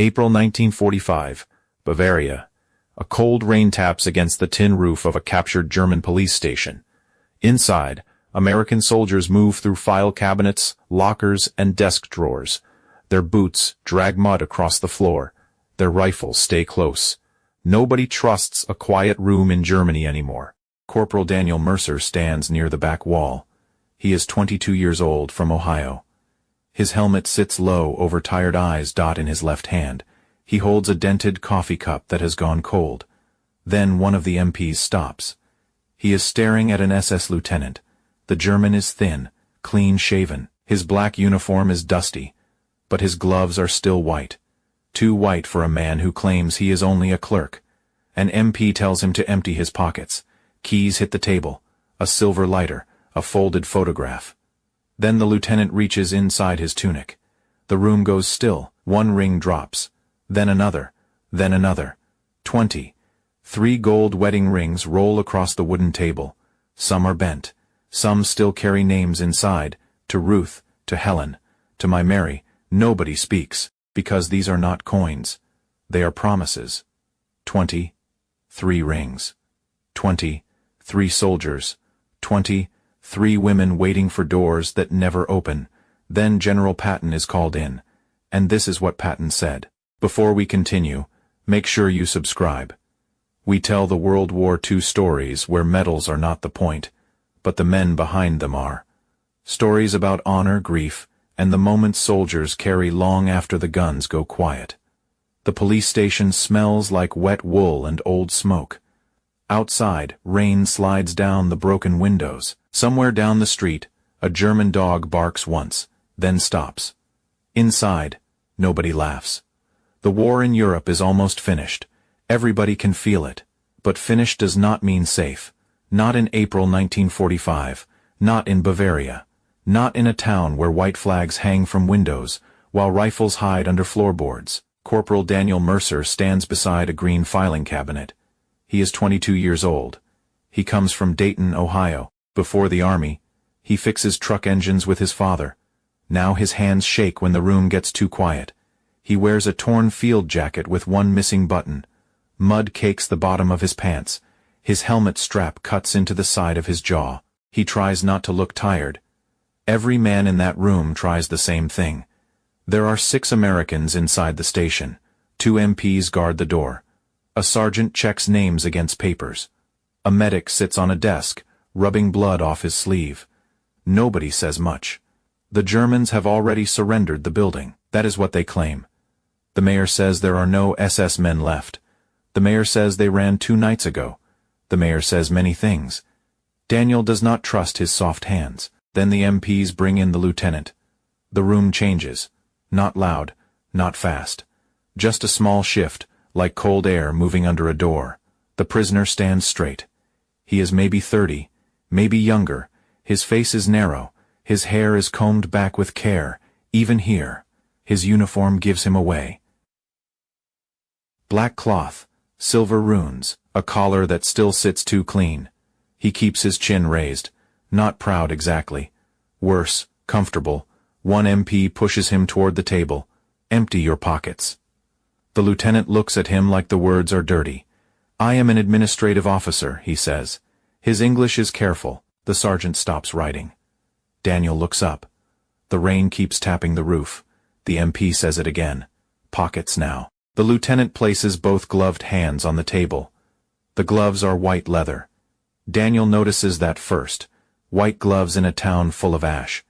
April 1945, Bavaria. A cold rain taps against the tin roof of a captured German police station. Inside, American soldiers move through file cabinets, lockers, and desk drawers. Their boots drag mud across the floor. Their rifles stay close. Nobody trusts a quiet room in Germany anymore. Corporal Daniel Mercer stands near the back wall. He is 22 years old, from Ohio. His helmet sits low over tired eyes. In his left hand, he holds a dented coffee cup that has gone cold. Then one of the MPs stops. He is staring at an SS lieutenant. The German is thin, clean-shaven. His black uniform is dusty, but his gloves are still white. Too white for a man who claims he is only a clerk. An MP tells him to empty his pockets. Keys hit the table, a silver lighter, a folded photograph. Then the lieutenant reaches inside his tunic. The room goes still. One ring drops. Then another. Then another. 20. 3 gold wedding rings roll across the wooden table. Some are bent. Some still carry names inside. To Ruth, to Helen, to my Mary. Nobody speaks, because these are not coins. They are promises. 20. 3 rings. 20. 3 soldiers. 20. 3 women waiting for doors that never open. Then General Patton is called in. And this is what Patton said. Before we continue, make sure you subscribe. We tell the World War II stories where medals are not the point, but the men behind them are. Stories about honor, grief, and the moments soldiers carry long after the guns go quiet. The police station smells like wet wool and old smoke. Outside, rain slides down the broken windows. Somewhere down the street, a German dog barks once, then stops. Inside, nobody laughs. The war in Europe is almost finished. Everybody can feel it. But finished does not mean safe. Not in April 1945. Not in Bavaria. Not in a town where white flags hang from windows, while rifles hide under floorboards. Corporal Daniel Mercer stands beside a green filing cabinet. He is 22 years old. He comes from Dayton, Ohio. Before the army, he fixes truck engines with his father. Now his hands shake when the room gets too quiet. He wears a torn field jacket with one missing button. Mud cakes the bottom of his pants. His helmet strap cuts into the side of his jaw. He tries not to look tired. Every man in that room tries the same thing. There are 6 Americans inside the station. 2 MPs guard the door. A sergeant checks names against papers. A medic sits on a desk, rubbing blood off his sleeve. Nobody says much. The Germans have already surrendered the building. That is what they claim. The mayor says there are no SS men left. The mayor says they ran 2 nights ago. The mayor says many things. Daniel does not trust his soft hands. Then the MPs bring in the lieutenant. The room changes. Not loud, not fast. Just a small shift, like cold air moving under a door. The prisoner stands straight. He is maybe 30, maybe younger. His face is narrow. His hair is combed back with care. Even here, his uniform gives him away. Black cloth, silver runes, a collar that still sits too clean. He keeps his chin raised. Not proud exactly. Worse, comfortable. One MP pushes him toward the table. Empty your pockets. The lieutenant looks at him like the words are dirty. I am an administrative officer, he says. His English is careful. The sergeant stops writing. Daniel looks up. The rain keeps tapping the roof. The MP says it again. Pockets now. The lieutenant places both gloved hands on the table. The gloves are white leather. Daniel notices that first. White gloves in a town full of ash.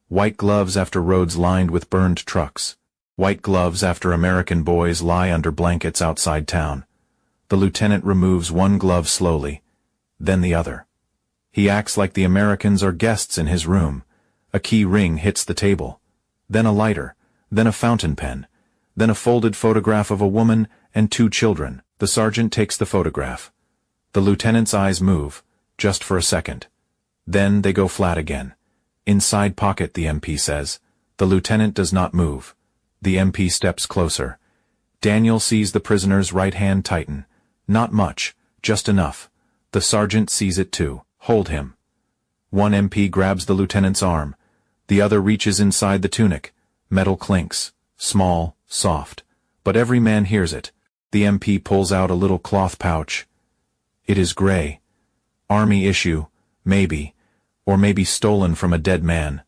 White gloves after roads lined with burned trucks. White gloves after American boys lie under blankets outside town. The lieutenant removes one glove slowly, then the other. He acts like the Americans are guests in his room. A key ring hits the table. Then a lighter, then a fountain pen, then a folded photograph of a woman and 2 children. The sergeant takes the photograph. The lieutenant's eyes move, just for a second. Then they go flat again. Inside pocket, the MP says. The lieutenant does not move. The MP steps closer. Daniel sees the prisoner's right hand tighten. Not much, just enough. The sergeant sees it too. Hold him. One MP grabs the lieutenant's arm. The other reaches inside the tunic. Metal clinks. Small, soft. but every man hears it. The MP pulls out a little cloth pouch. It is gray. Army issue, maybe, or maybe stolen from a dead man.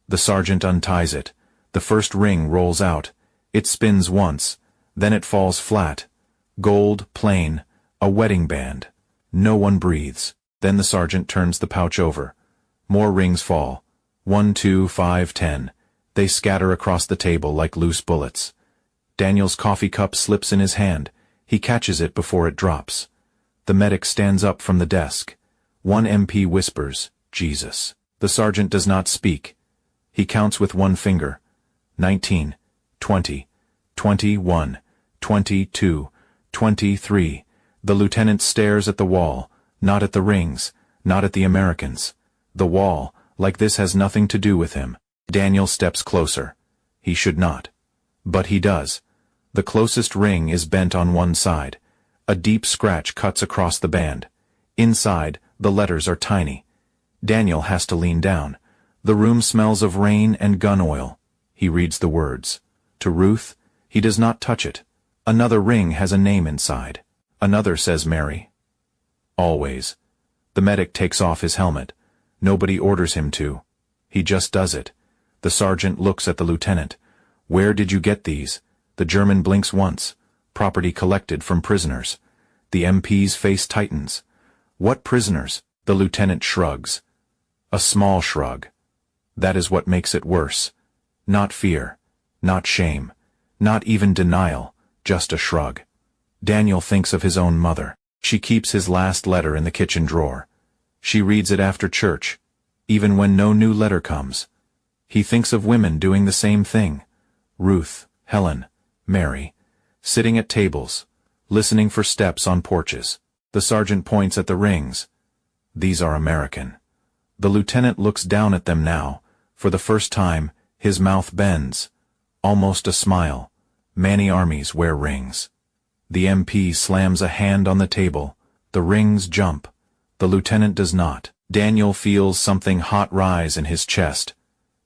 The sergeant unties it. The first ring rolls out. It spins once, then it falls flat. Gold, plain, a wedding band. No one breathes. Then the sergeant turns the pouch over. More rings fall. 1, 2, 5, 10. They scatter across the table like loose bullets. Daniel's coffee cup slips in his hand. He catches it before it drops. The medic stands up from the desk. One MP whispers, Jesus. The sergeant does not speak. He counts with one finger. 19, 20, 21, 22, 23. The lieutenant stares at the wall, not at the rings, not at the Americans. The wall, like this, has nothing to do with him. Daniel steps closer. He should not. But he does. The closest ring is bent on one side. A deep scratch cuts across the band. Inside, the letters are tiny. Daniel has to lean down. The room smells of rain and gun oil. He reads the words. To Ruth, he does not touch it. Another ring has a name inside. Another says Mary. Always. The medic takes off his helmet. Nobody orders him to. He just does it. The sergeant looks at the lieutenant. Where did you get these? The German blinks once. Property collected from prisoners. The MP's face tightens. What prisoners? The lieutenant shrugs. A small shrug. That is what makes it worse. Not fear. Not shame. Not even denial. Just a shrug. Daniel thinks of his own mother. She keeps his last letter in the kitchen drawer. She reads it after church, even when no new letter comes. He thinks of women doing the same thing. Ruth, Helen, Mary, sitting at tables, listening for steps on porches. The sergeant points at the rings. These are American. The lieutenant looks down at them now. For the first time, his mouth bends. Almost a smile. Many armies wear rings. The MP slams a hand on the table. The rings jump. The lieutenant does not. Daniel feels something hot rise in his chest.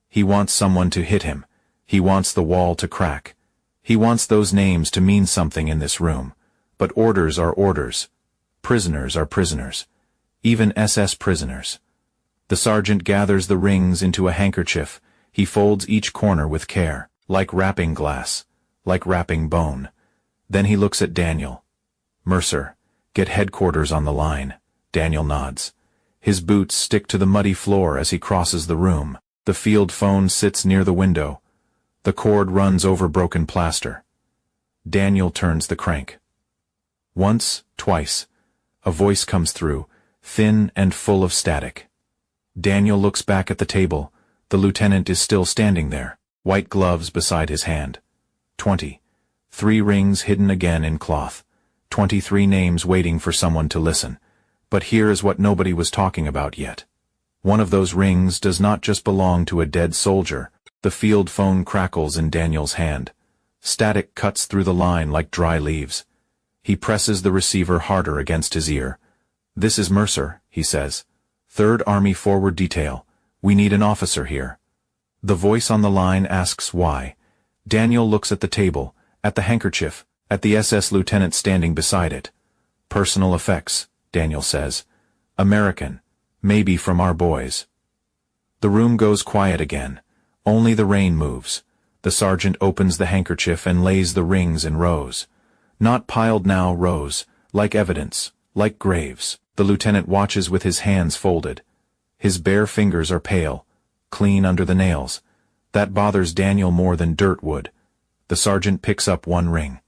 He wants someone to hit him. He wants the wall to crack. He wants those names to mean something in this room. But orders are orders. Prisoners are prisoners. Even SS prisoners. The sergeant gathers the rings into a handkerchief. He folds each corner with care, like wrapping glass, like wrapping bone. Then he looks at Daniel. Mercer, get headquarters on the line. Daniel nods. His boots stick to the muddy floor as he crosses the room. The field phone sits near the window. The cord runs over broken plaster. Daniel turns the crank. Once, twice. A voice comes through, thin and full of static. Daniel looks back at the table. The lieutenant is still standing there, white gloves beside his hand. 20. 3 rings hidden again in cloth. 23 names waiting for someone to listen. But here is what nobody was talking about yet. One of those rings does not just belong to a dead soldier. The field phone crackles in Daniel's hand. Static cuts through the line like dry leaves. He presses the receiver harder against his ear. This is Mercer, he says. 3rd Army Forward Detail. We need an officer here. The voice on the line asks why. Daniel looks at the table, at the handkerchief, at the SS lieutenant standing beside it. Personal effects, Daniel says. American. Maybe from our boys. The room goes quiet again. Only the rain moves. The sergeant opens the handkerchief and lays the rings in rows. Not piled now, rows, like evidence, like graves. The lieutenant watches with his hands folded. His bare fingers are pale, clean under the nails. That bothers Daniel more than dirt would. The sergeant picks up one ring.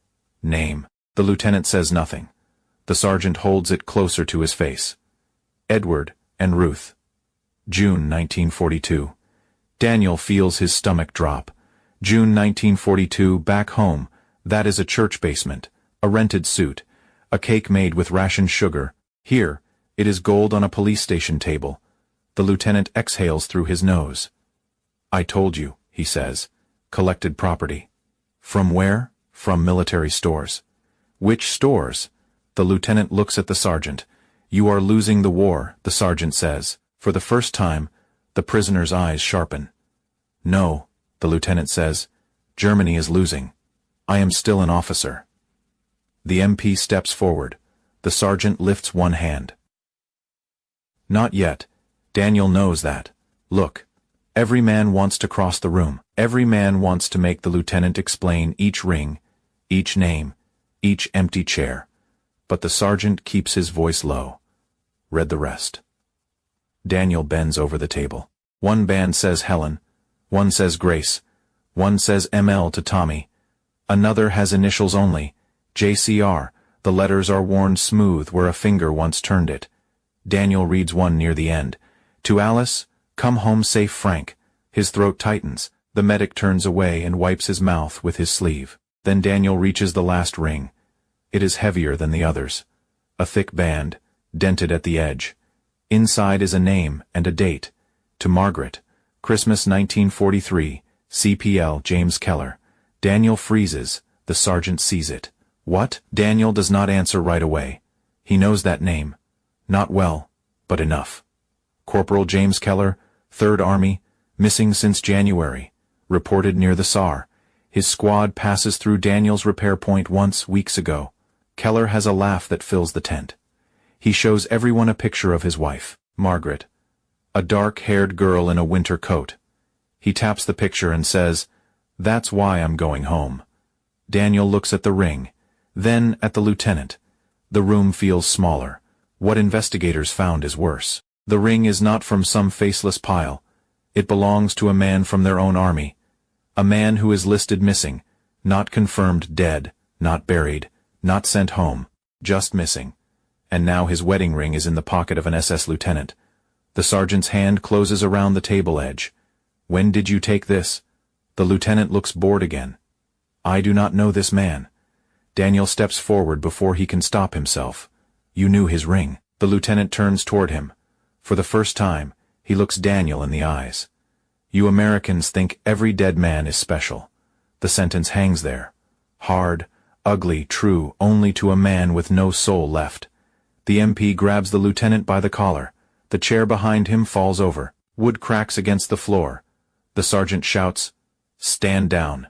Name. The lieutenant says nothing. The sergeant holds it closer to his face. Edward and Ruth. June 1942. Daniel feels his stomach drop. June 1942, back home. That is a church basement, a rented suit, a cake made with rationed sugar. Here, it is gold on a police station table. The lieutenant exhales through his nose. I told you, he says. Collected property. From where? From military stores. Which stores? The lieutenant looks at the sergeant. You are losing the war, the sergeant says. For the first time, the prisoner's eyes sharpen. No, the lieutenant says. Germany is losing. I am still an officer. The MP steps forward. The sergeant lifts one hand. Not yet. Daniel knows that. Look. Every man wants to cross the room. Every man wants to make the lieutenant explain each ring, each name, each empty chair. But the sergeant keeps his voice low. Read the rest. Daniel bends over the table. One band says Helen. One says Grace. One says ML to Tommy. Another has initials only. JCR. The letters are worn smooth where a finger once turned it. Daniel reads one near the end. To Alice, come home safe Frank. His throat tightens. The medic turns away and wipes his mouth with his sleeve. Then Daniel reaches the last ring. It is heavier than the others. A thick band, dented at the edge. Inside is a name and a date. To Margaret, Christmas 1943, CPL James Keller. Daniel freezes. The sergeant sees it. What? Daniel does not answer right away. He knows that name. Not well, but enough. Corporal James Keller, 3rd Army, missing since January. Reported near the SAR. His squad passes through Daniel's repair point once weeks ago. Keller has a laugh that fills the tent. He shows everyone a picture of his wife, Margaret. A dark-haired girl in a winter coat. He taps the picture and says, "That's why I'm going home." Daniel looks at the ring, then at the lieutenant. The room feels smaller. What investigators found is worse. The ring is not from some faceless pile. It belongs to a man from their own army. A man who is listed missing, not confirmed dead, not buried, not sent home, just missing. And now his wedding ring is in the pocket of an SS lieutenant. The sergeant's hand closes around the table edge. When did you take this? The lieutenant looks bored again. I do not know this man. Daniel steps forward before he can stop himself. You knew his ring. The lieutenant turns toward him. For the first time, he looks Daniel in the eyes. You Americans think every dead man is special. The sentence hangs there. Hard, ugly, true, only to a man with no soul left. The MP grabs the lieutenant by the collar. The chair behind him falls over. Wood cracks against the floor. The sergeant shouts, "Stand down."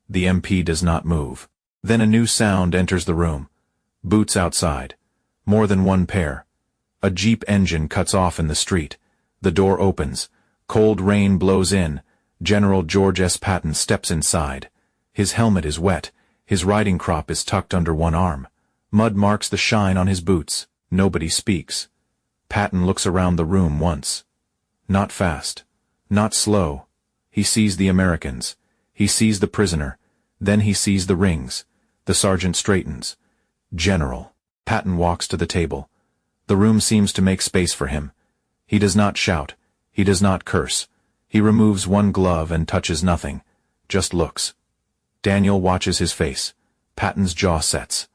The MP does not move. Then a new sound enters the room. Boots outside. More than one pair. A Jeep engine cuts off in the street. The door opens. Cold rain blows in. General George S. Patton steps inside. His helmet is wet. His riding crop is tucked under one arm. Mud marks the shine on his boots. Nobody speaks. Patton looks around the room once. Not fast. Not slow. He sees the Americans. He sees the prisoner. Then he sees the rings. The sergeant straightens. General. Patton walks to the table. The room seems to make space for him. He does not shout. He does not curse. He removes one glove and touches nothing. Just looks. Daniel watches his face. Patton's jaw sets.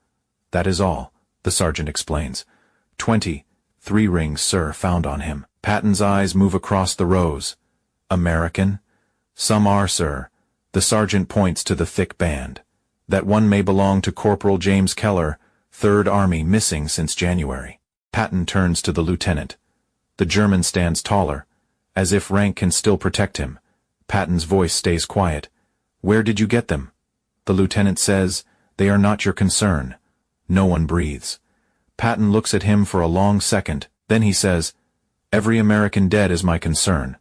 That is all, the sergeant explains. 23 rings, sir, found on him. Patton's eyes move across the rows. American? Some are, sir. The sergeant points to the thick band. That one may belong to Corporal James Keller, 3rd Army, missing since January. Patton turns to the lieutenant. The German stands taller, as if rank can still protect him. Patton's voice stays quiet. Where did you get them? The lieutenant says, they are not your concern. No one breathes. Patton looks at him for a long second, then he says, every American dead is my concern.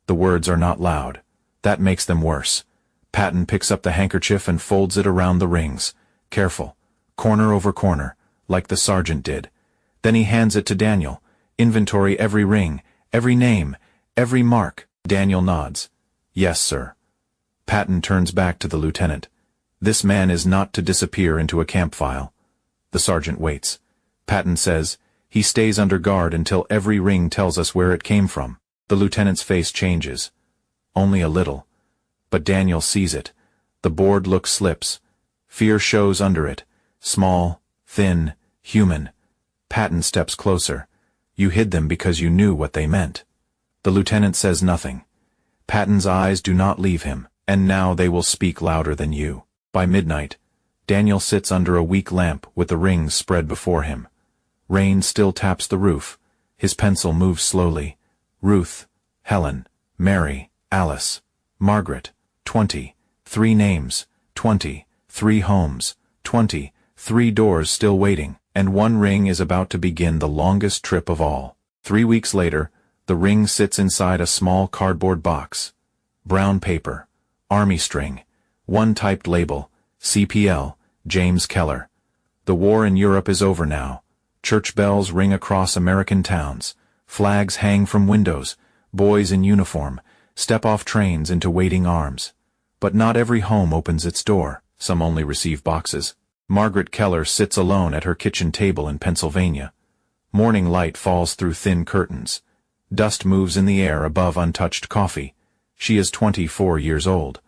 The words are not loud. That makes them worse. Patton picks up the handkerchief and folds it around the rings. Careful. Corner over corner, like the sergeant did. Then he hands it to Daniel. Inventory every ring, every name, every mark. Daniel nods. Yes, sir. Patton turns back to the lieutenant. This man is not to disappear into a camp file. The sergeant waits. Patton says, he stays under guard until every ring tells us where it came from. The lieutenant's face changes. Only a little. But Daniel sees it. The board look slips. Fear shows under it. Small, thin, human. Patton steps closer. You hid them because you knew what they meant. The lieutenant says nothing. Patton's eyes do not leave him, and now they will speak louder than you. By midnight, Daniel sits under a weak lamp with the rings spread before him. Rain still taps the roof. His pencil moves slowly. Ruth, Helen, Mary, Alice, Margaret, 23 names, 23 3 homes, 23 doors still waiting, and 1 ring is about to begin the longest trip of all. 3 weeks later, the ring sits inside a small cardboard box. Brown paper, army string, 1 typed label, CPL, James Keller. The war in Europe is over now. Church bells ring across American towns. Flags hang from windows. Boys in uniform step off trains into waiting arms. But not every home opens its door. Some only receive boxes. Margaret Keller sits alone at her kitchen table in Pennsylvania. Morning light falls through thin curtains. Dust moves in the air above untouched coffee. She is 24 years old.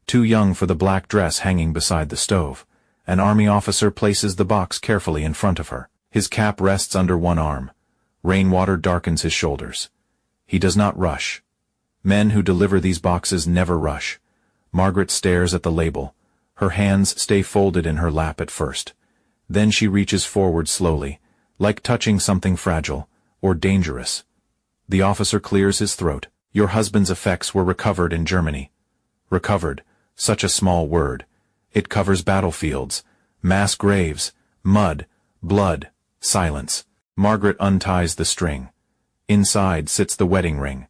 Too young for the black dress hanging beside the stove. An army officer places the box carefully in front of her. His cap rests under one arm. Rainwater darkens his shoulders. He does not rush. Men who deliver these boxes never rush. Margaret stares at the label. Her hands stay folded in her lap at first. Then she reaches forward slowly, like touching something fragile or dangerous. The officer clears his throat. Your husband's effects were recovered in Germany. Recovered, such a small word. It covers battlefields, mass graves, mud, blood, silence. Margaret unties the string. Inside sits the wedding ring.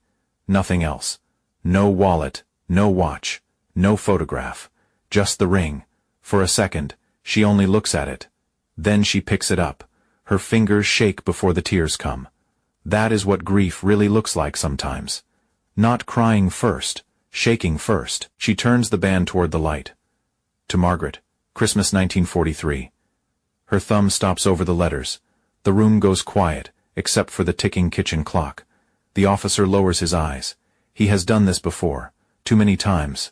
Nothing else. No wallet, no watch, no photograph. Just the ring. For a second, she only looks at it. Then she picks it up. Her fingers shake before the tears come. That is what grief really looks like sometimes. Not crying first, shaking first. She turns the band toward the light. To Margaret, Christmas 1943. Her thumb stops over the letters. The room goes quiet, except for the ticking kitchen clock. The officer lowers his eyes. He has done this before, too many times.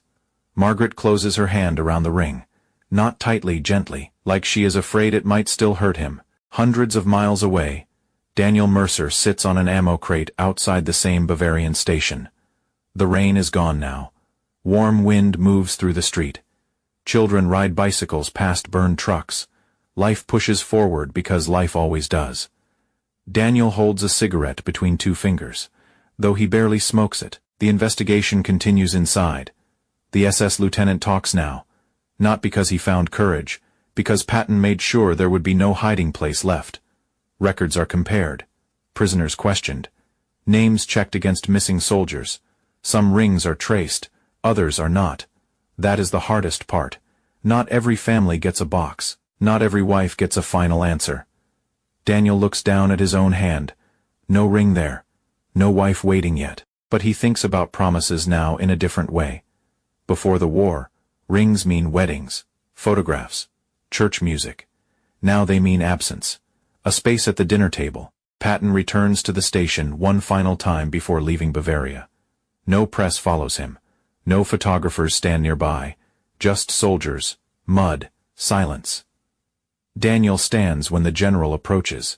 Margaret closes her hand around the ring. Not tightly, gently, like she is afraid it might still hurt him. Hundreds of miles away, Daniel Mercer sits on an ammo crate outside the same Bavarian station. The rain is gone now. Warm wind moves through the street. Children ride bicycles past burned trucks. Life pushes forward because life always does. Daniel holds a cigarette between 2 fingers. Though he barely smokes it, the investigation continues inside. The SS lieutenant talks now. Not because he found courage, because Patton made sure there would be no hiding place left. Records are compared. Prisoners questioned. Names checked against missing soldiers. Some rings are traced, others are not. That is the hardest part. Not every family gets a box. Not every wife gets a final answer. Daniel looks down at his own hand. No ring there. No wife waiting yet. But he thinks about promises now in a different way. Before the war, rings mean weddings, photographs, church music. Now they mean absence. A space at the dinner table. Patton returns to the station one final time before leaving Bavaria. No press follows him. No photographers stand nearby. Just soldiers, mud, silence. Daniel stands when the general approaches.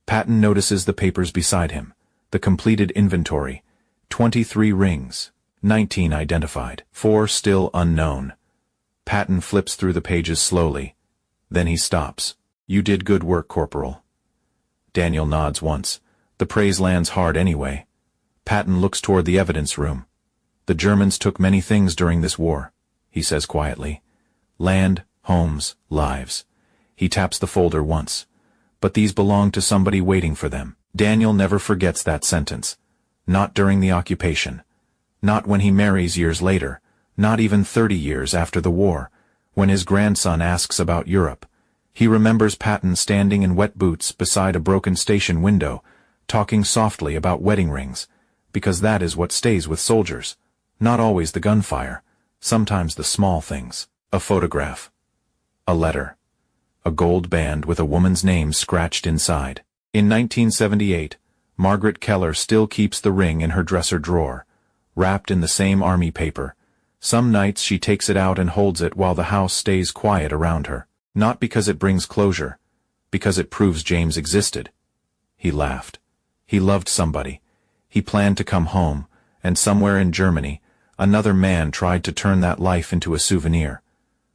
Patton notices the papers beside him. The completed inventory. 23 rings. 19 identified. 4 still unknown. Patton flips through the pages slowly. Then he stops. You did good work, Corporal. Daniel nods once. The praise lands hard anyway. Patton looks toward the evidence room. The Germans took many things during this war, he says quietly. Land, homes, lives. He taps the folder once. But these belong to somebody waiting for them. Daniel never forgets that sentence. Not during the occupation. Not when he marries years later. Not even 30 years after the war. When his grandson asks about Europe. He remembers Patton standing in wet boots beside a broken station window, talking softly about wedding rings. Because that is what stays with soldiers. Not always the gunfire. Sometimes the small things. A photograph. A letter. A gold band with a woman's name scratched inside. In 1978, Margaret Keller still keeps the ring in her dresser drawer, wrapped in the same army paper. Some nights she takes it out and holds it while the house stays quiet around her. Not because it brings closure, because it proves James existed. He laughed. He loved somebody. He planned to come home, and somewhere in Germany, another man tried to turn that life into a souvenir.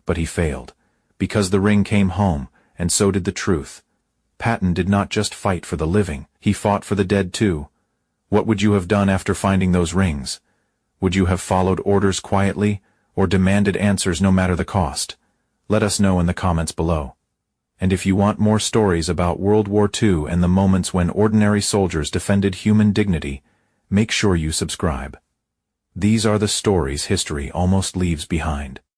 But he failed. Because the ring came home, and so did the truth. Patton did not just fight for the living, he fought for the dead too. What would you have done after finding those rings? Would you have followed orders quietly, or demanded answers no matter the cost? Let us know in the comments below. And if you want more stories about World War II and the moments when ordinary soldiers defended human dignity, make sure you subscribe. These are the stories history almost leaves behind.